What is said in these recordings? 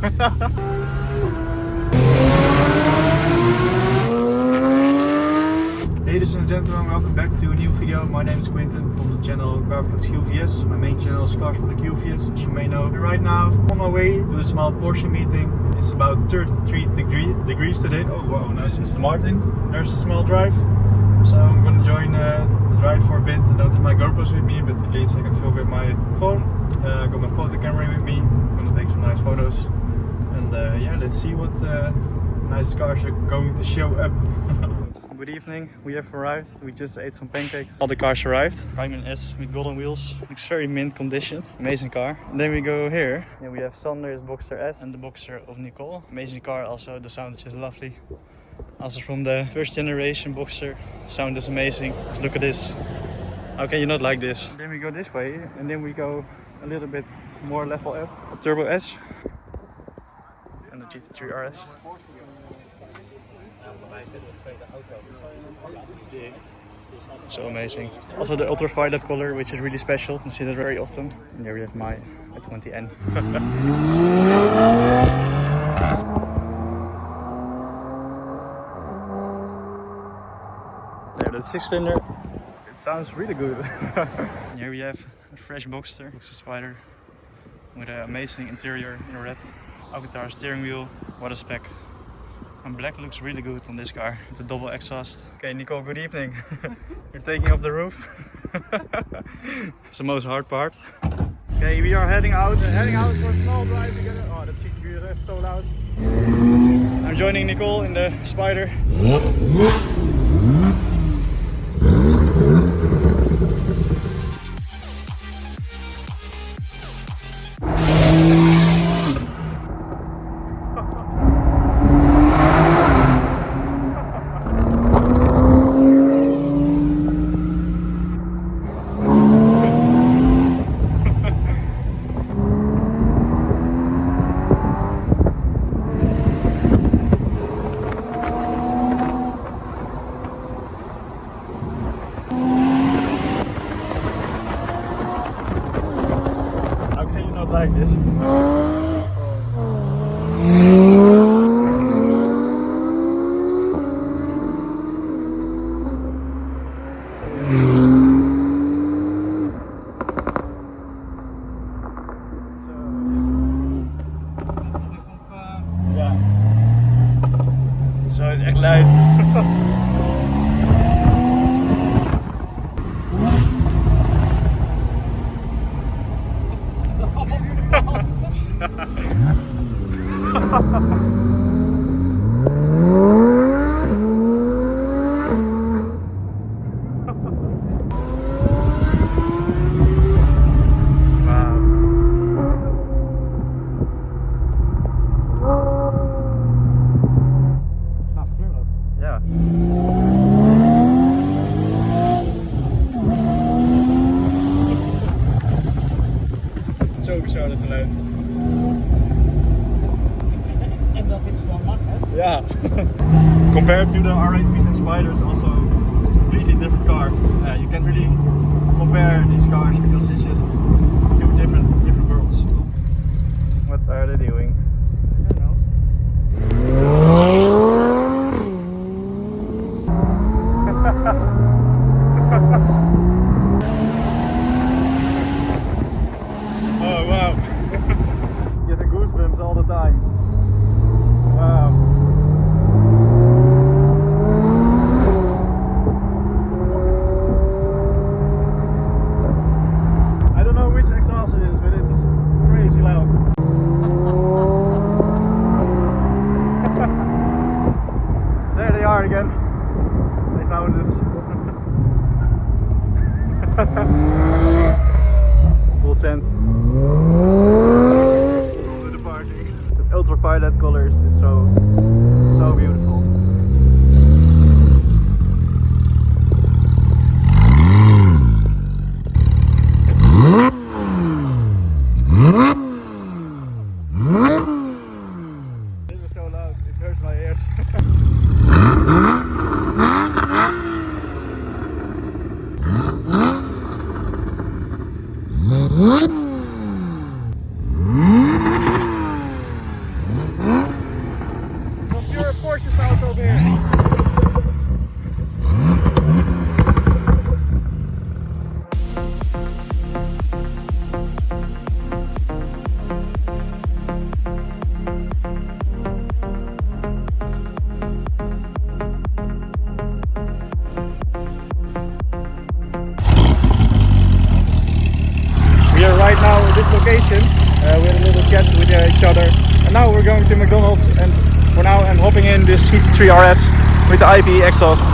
Ladies and gentlemen, welcome back to a new video. My name is Quinten from the channel CarVlogsQVS. My main channel is CarspotterQvs, as you may know. Right now, on my way to a small Porsche meeting. It's about 33 degrees today. Oh wow, nice. It's Martin. There's a small drive. So I'm gonna join the drive for a bit. I don't have my GoPros with me, but at least I can film with my phone. I got my photo camera with me. I'm gonna take some nice photos. And yeah, let's see what nice cars are going to show up. Good evening, we have arrived. We just ate some pancakes. All the cars arrived. Cayman S with golden wheels. Looks very mint condition. Amazing car. And then we go here. And we have Sander's Boxster S and the Boxster of Nicole. Amazing car also. The sound is just lovely. Also from the first generation Boxster. Sound is amazing. Just look at this. How can you not like this? Then we go this way. And then we go a little bit more level up. A Turbo S. And the GT3 RS. So amazing. Also the ultraviolet color, which is really special. You see that very often. And there we have my 20N. There, that's 6-cylinder. It sounds really good. And here we have a fresh Boxster Spider with an amazing interior in red. Alcantara steering wheel. What a spec. And black looks really good on this car. It's a double exhaust. Okay, Nicole, good evening. You're taking off the roof. It's the most hard part. Okay, we are heading out for a small drive together. Oh, the GT3 RS is so loud. I'm joining Nicole in the Spider. Like this. Ja. Zo is echt luid. Zo dat geluid. En dat dit gewoon mag, hè? Ja. Compared to the R8 V10 Spider, it's also a completely different car. You can't really compare these cars because it's just two different worlds. What are they doing? I don't know. Oh wow. It's getting goosebumps all the time. Wow. I don't know which exhaust it is, but it is crazy loud. There they are again. They found us. Full send. The party. The ultraviolet colors is so beautiful. This is so loud, it hurts my ears. vacation. We had a little chat with each other. And now we're going to McDonald's, and for now I'm hopping in this GT3 RS with the iPE exhaust.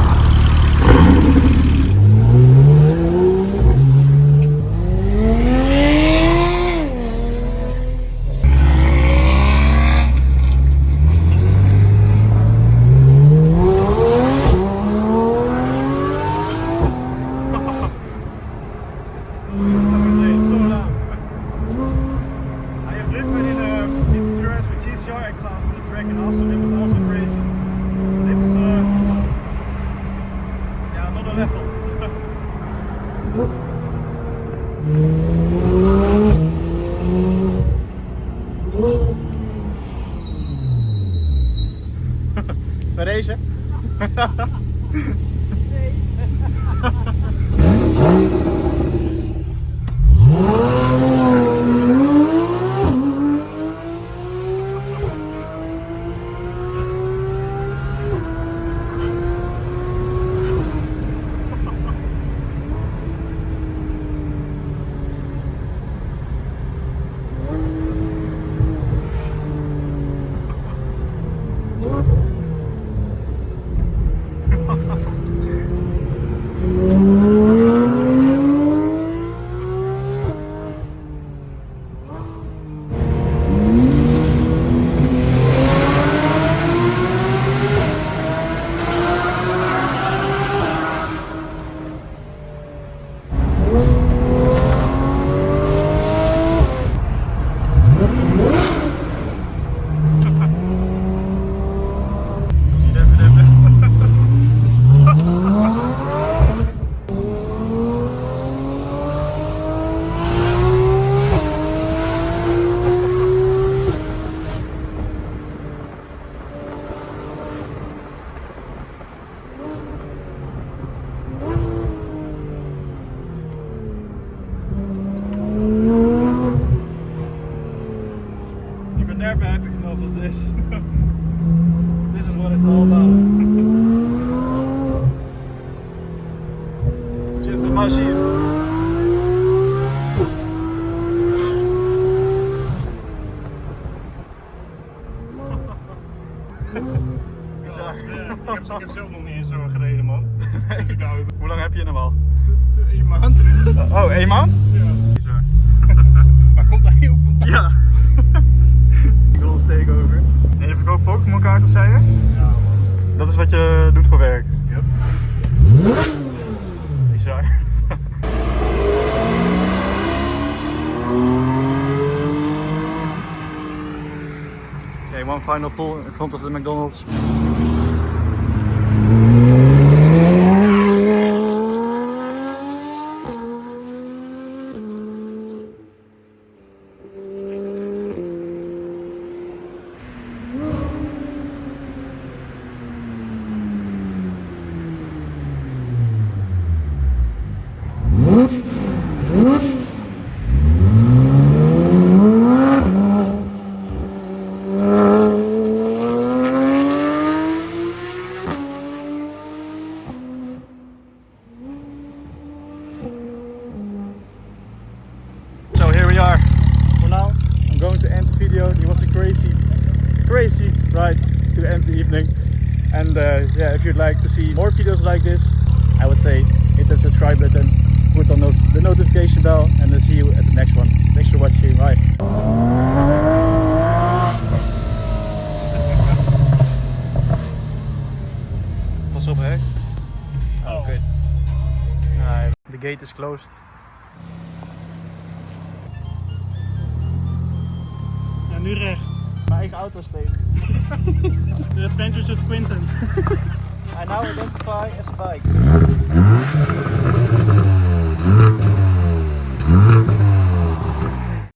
Bij deze? Nee. Never have enough of this. This is what it's all about. It's just a machine. Ik heb zelf nog niet eens zo gereden, man. Dus ik hou het. Hoe lang heb je hem al? 1 maand. Oh, 1 maand? Ja. Maar komt hij ook vandaan? Ja. Ik wil ons takeover. En je verkoopt Pokémon kaarten, zei je? Ja, man. Dat is wat je doet voor werk? Yep. Bizar. Okay, one final pull in front of the McDonald's. So here we are. For now, I'm going to end the video. It was a crazy ride to end the evening. And yeah, if you'd like to see more videos like this, I would say hit that subscribe button, put on the notification bell, and then see you at the next one. Thanks for watching. Bye. Pas op, hè? Oh, kut. Nee, the gate is closed. Ja, nu recht. Mijn eigen auto stelen. The Adventures of Quinten. I now identify as a bike.